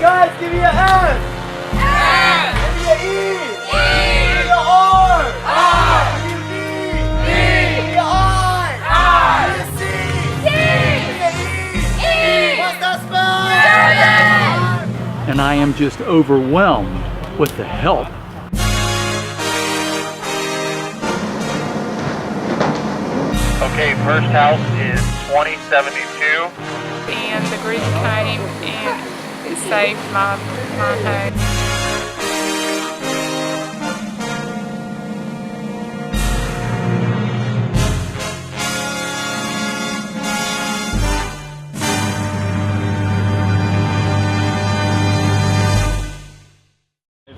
Guys, give me a S! S! Give me a E! E! Give me a R! R! Give me a D! D! Give me a I! I! Give me a C! C! Give me a E! E! What's that spell? And I am just overwhelmed with the help. Okay, first house is 2072. And the group came and saved my home.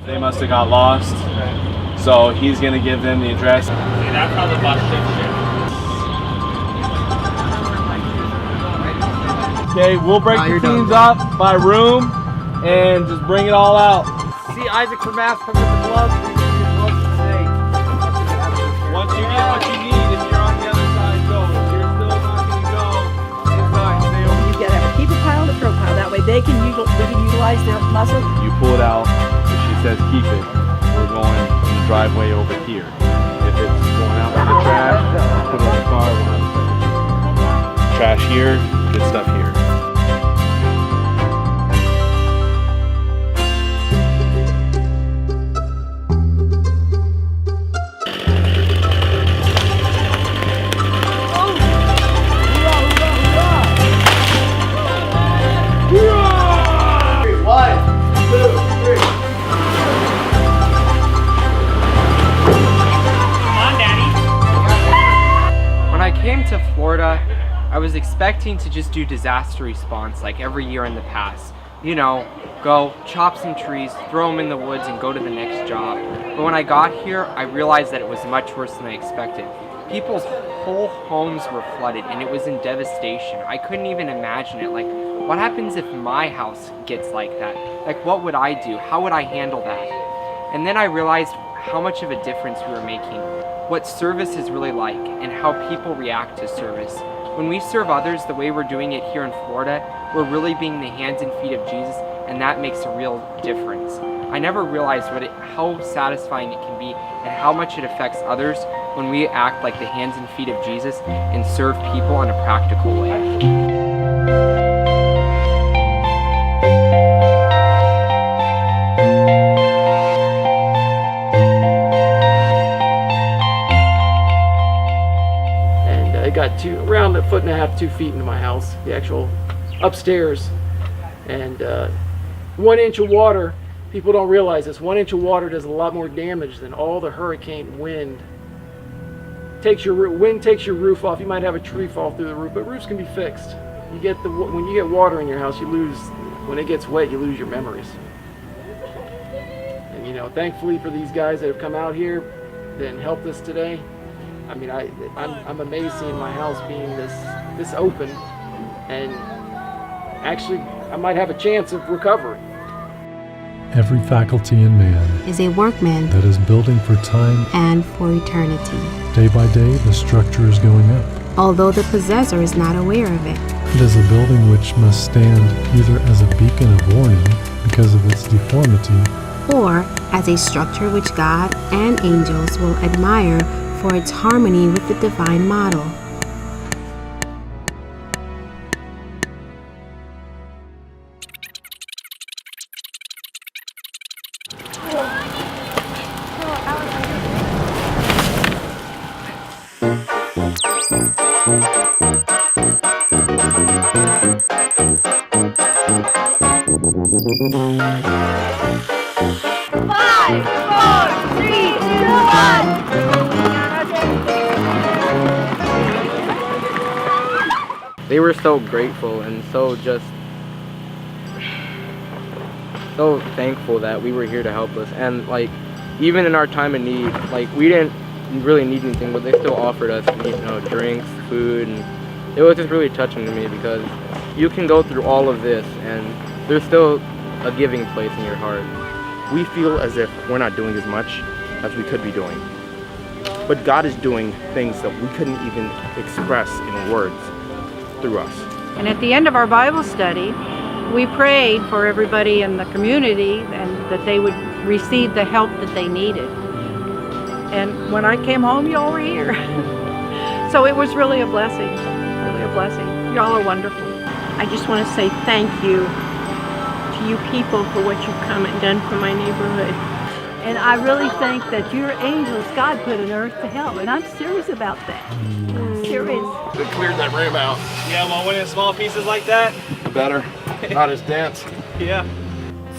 They must have got lost, so he's gonna give them the address. See, that's how the bus ship. Okay, we'll break the teams up by room and just bring it all out. See Isaac from Mass come with the gloves. Once you get what you need, if you're on the other side, go. If you're still not gonna go, on this side, stay over. You gotta keep a pile to throw pile. That way they can utilize their muscle. You pull it out. If she says keep it, we're going from the driveway over here. If it's going out with the trash, put it in the car. We'll have it. Trash here, good stuff here. To Florida, I was expecting to just do disaster response like every year in the past. You know, go chop some trees, throw them in the woods, and go to the next job. But when I got here, I realized that it was much worse than I expected. People's whole homes were flooded, and it was in devastation. I couldn't even imagine it. Like, what happens if my house gets like that? Like, what would I do? How would I handle that? And then I realized how much of a difference we were making, what service is really like, and how people react to service. When we serve others the way we're doing it here in Florida, we're really being the hands and feet of Jesus, and that makes a real difference. I never realized how satisfying it can be and how much it affects others when we act like the hands and feet of Jesus and serve people in a practical way. Got around 1.5 foot, 2 feet into my house, the actual upstairs, and 1 inch of water. People don't realize this. 1 inch of water does a lot more damage than all the hurricane wind. Wind takes your roof off. You might have a tree fall through the roof, but roofs can be fixed. When you get water in your house, when it gets wet, you lose your memories. And you know, thankfully for these guys that have come out here and helped us today. I mean, I'm amazed seeing my house being this open, and actually I might have a chance of recovery. Every faculty in man is a workman that is building for time and for eternity. Day by day, the structure is going up. Although the possessor is not aware of it. It is a building which must stand either as a beacon of warning because of its deformity, or as a structure which God and angels will admire for its harmony with the divine model. Five, four, three, two, one. They were so grateful and so thankful that we were here to help us. And like, even in our time of need, like, we didn't really need anything, but they still offered us, drinks, food, and it was just really touching to me because you can go through all of this and there's still a giving place in your heart. We feel as if we're not doing as much as we could be doing. But God is doing things that we couldn't even express in words through us. And at the end of our Bible study, we prayed for everybody in the community and that they would receive the help that they needed. And when I came home, y'all were here. So it was really a blessing, really a blessing. Y'all are wonderful. I just want to say thank you to you people for what you've come and done for my neighborhood. And I really think that your angels God put on earth to help, and I'm serious about that. Serious. They cleared that room out. Yeah, well, when it's small pieces like that, The better. Not as dense. yeah.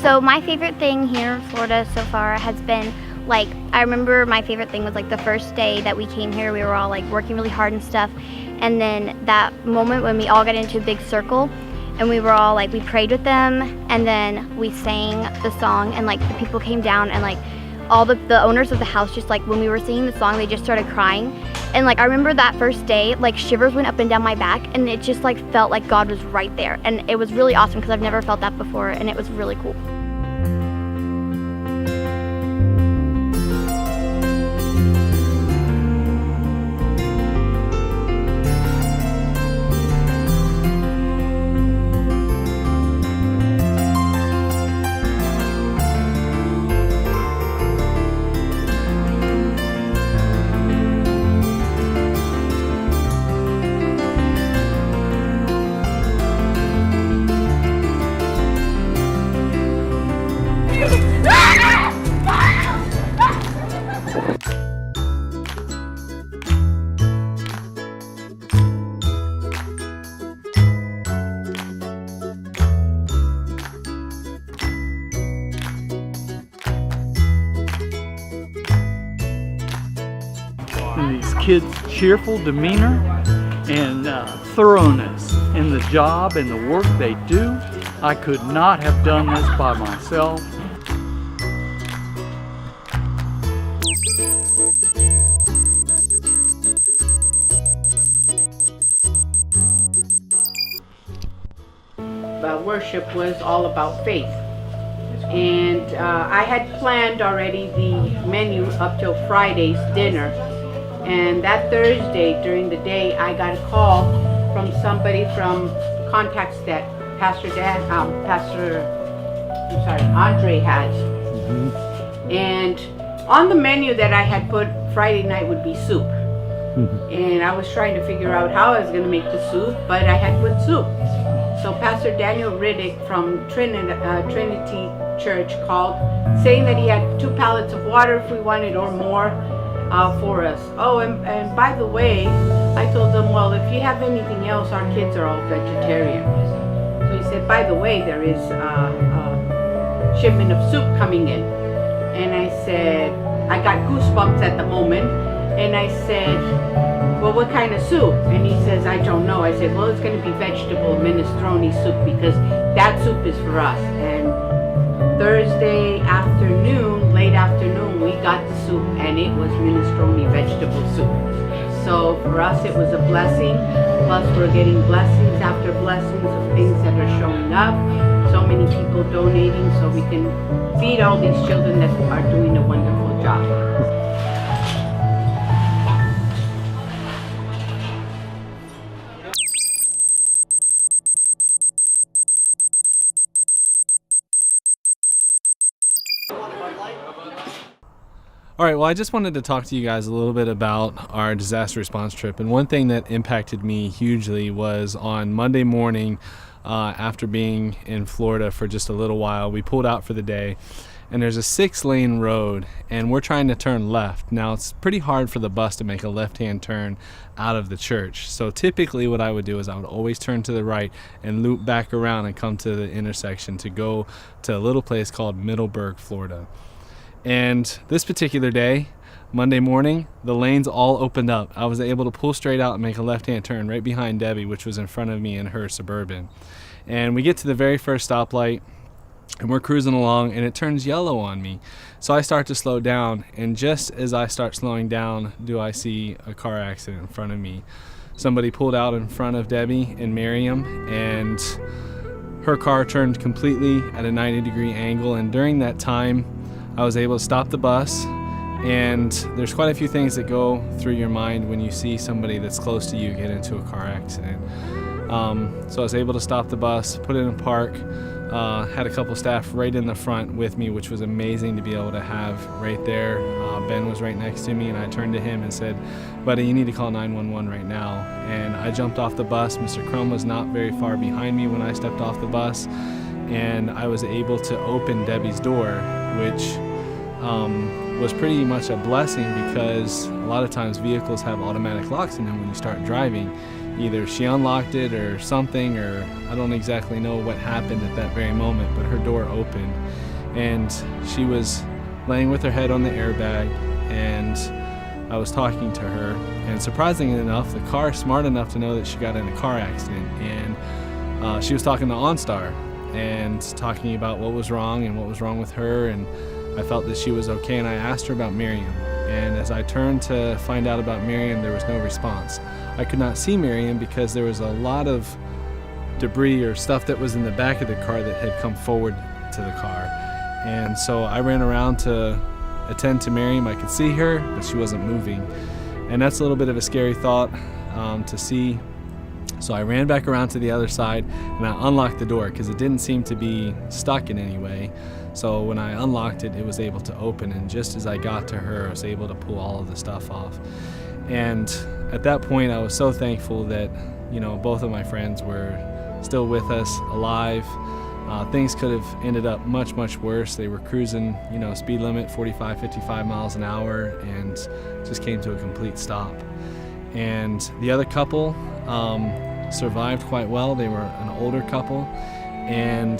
So my favorite thing here in Florida so far has been, like, I remember my favorite thing was like the first day that we came here, we were all like working really hard and stuff. And then that moment when we all got into a big circle and we were all like, we prayed with them and then we sang the song and like the people came down and like all the owners of the house just like when we were singing the song, they just started crying. And like I remember that first day, like shivers went up and down my back and it just like felt like God was right there. And it was really awesome because I've never felt that before and it was really cool. And these kids' cheerful demeanor and thoroughness in the job and the work they do. I could not have done this by myself. Worship was all about faith. And I had planned already the menu up till Friday's dinner. And that Thursday during the day, I got a call from somebody from contacts that Andre had. And on the menu that I had put Friday night would be soup. And I was trying to figure out how I was going to make the soup, but I had put soup. So Pastor Daniel Riddick from Trinity Church called, saying that he had 2 pallets of water if we wanted or more for us. Oh, and by the way, I told them, well, if you have anything else, our kids are all vegetarian. So he said, by the way, there is a shipment of soup coming in. And I said, I got goosebumps at the moment. And I said, well, what kind of soup? And he says, I don't know. I said, well, it's going to be vegetable minestrone soup because that soup is for us. And Thursday afternoon, late afternoon, we got the soup and it was minestrone vegetable soup. So for us, it was a blessing. Plus, we're getting blessings after blessings of things that are showing up. So many people donating so we can feed all these children that are doing a wonderful job. All right, well, I just wanted to talk to you guys a little bit about our disaster response trip. And one thing that impacted me hugely was on Monday morning, after being in Florida for just a little while, we pulled out for the day. And there's a 6-lane road, and we're trying to turn left. Now, it's pretty hard for the bus to make a left-hand turn out of the church. So typically what I would do is I would always turn to the right and loop back around and come to the intersection to go to a little place called Middleburg, Florida. And this particular day, Monday morning, the lanes all opened up. I was able to pull straight out and make a left-hand turn right behind Debbie, which was in front of me in her Suburban. And we get to the very first stoplight, and we're cruising along, and it turns yellow on me. So I start to slow down, and just as I start slowing down, do I see a car accident in front of me. Somebody pulled out in front of Debbie and Miriam, and her car turned completely at a 90-degree angle, and during that time, I was able to stop the bus. And there's quite a few things that go through your mind when you see somebody that's close to you get into a car accident. So I was able to stop the bus, put it in park, had a couple staff right in the front with me, which was amazing to be able to have right there. Ben was right next to me, and I turned to him and said, "Buddy, you need to call 911 right now." And I jumped off the bus. Mr. Crum was not very far behind me when I stepped off the bus, and I was able to open Debbie's door, which was pretty much a blessing, because a lot of times vehicles have automatic locks in them when you start driving. Either she unlocked it or something, or I don't exactly know what happened at that very moment, but her door opened and she was laying with her head on the airbag, and I was talking to her, and surprisingly enough, the car is smart enough to know that she got in a car accident, and she was talking to OnStar and talking about what was wrong and what was wrong with her, and I felt that she was okay, and I asked her about Miriam, and as I turned to find out about Miriam, there was no response. I could not see Miriam because there was a lot of debris or stuff that was in the back of the car that had come forward to the car. And so I ran around to attend to Miriam. I could see her, but she wasn't moving. And that's a little bit of a scary thought to see. So I ran back around to the other side and I unlocked the door because it didn't seem to be stuck in any way. So when I unlocked it, it was able to open, and just as I got to her, I was able to pull all of the stuff off. And at that point, I was so thankful that, you know, both of my friends were still with us, alive. Things could have ended up much, much worse. They were cruising, you know, speed limit 45, 55 miles an hour, and just came to a complete stop. And the other couple survived quite well. They were an older couple, and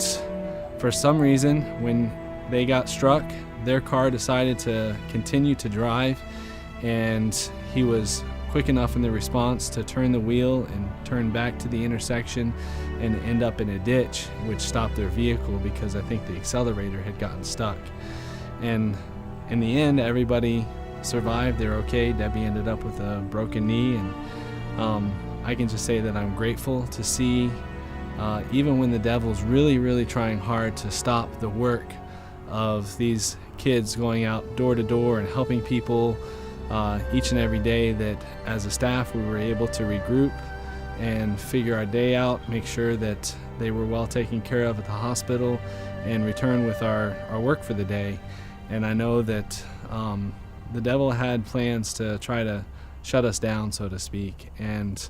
for some reason, when they got struck, their car decided to continue to drive, and he was quick enough in the response to turn the wheel and turn back to the intersection and end up in a ditch, which stopped their vehicle because I think the accelerator had gotten stuck. And in the end, everybody survived. They're okay. Debbie ended up with a broken knee, and I can just say that I'm grateful to see, even when the devil's really, really trying hard to stop the work of these kids going out door to door and helping people each and every day, that as a staff we were able to regroup and figure our day out, make sure that they were well taken care of at the hospital, and return with our work for the day. And I know that the devil had plans to try to shut us down, so to speak, and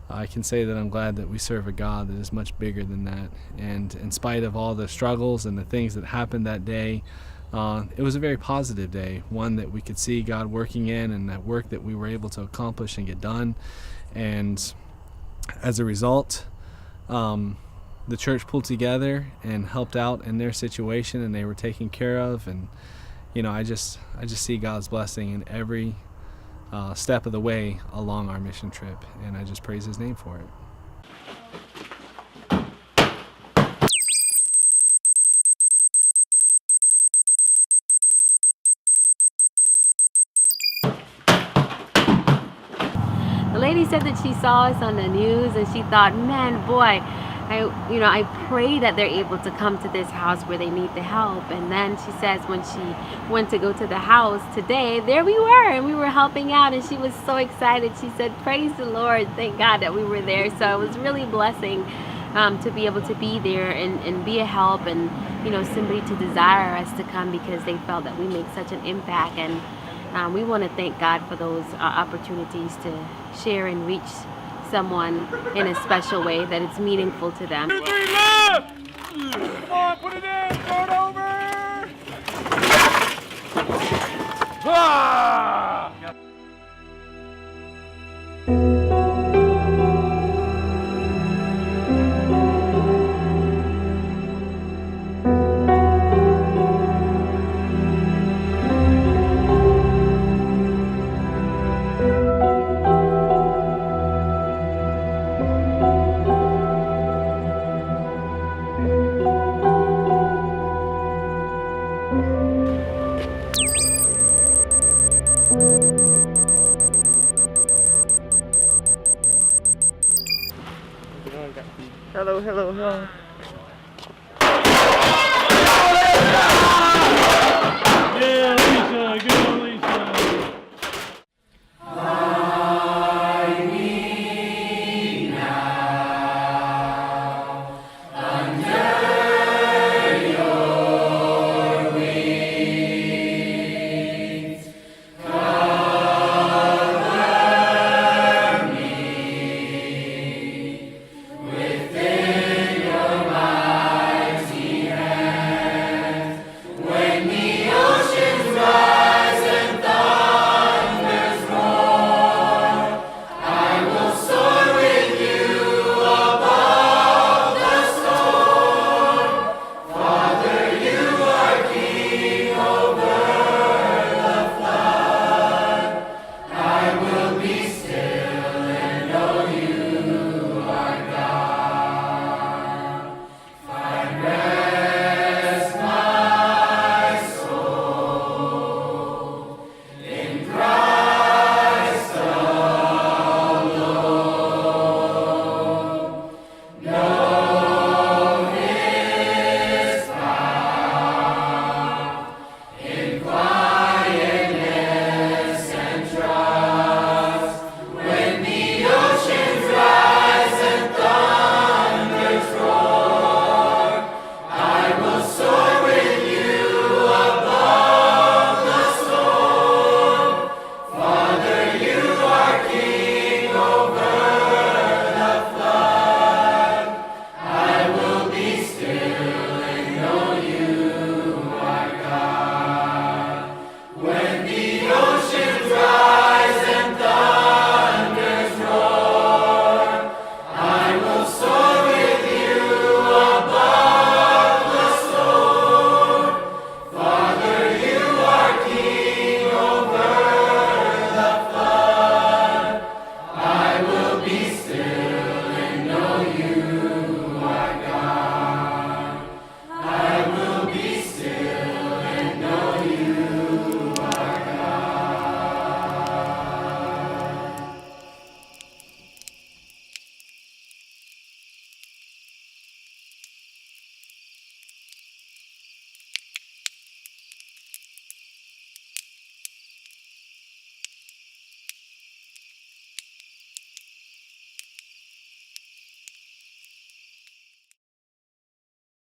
I can say that I'm glad that we serve a God that is much bigger than that. And in spite of all the struggles and the things that happened that day, it was a very positive day, one that we could see God working in, and that work that we were able to accomplish and get done. And as a result, the church pulled together and helped out in their situation, and they were taken care of. And you know, I just see God's blessing in every step of the way along our mission trip, and I just praise His name for it. The lady said that she saw us on the news and she thought, man, boy, I pray that they're able to come to this house where they need the help. And then she says when she went to go to the house today, there we were, and we were helping out, and she was so excited. She said, praise the Lord, thank God that we were there. So it was really a blessing to be able to be there and be a help, and you know, somebody to desire us to come because they felt that we make such an impact. And we want to thank God for those opportunities to share and reach someone in a special way that it's meaningful to them. 2, 3 left! Come on, put it in, throw it over! Ah! Hello, hello, hello.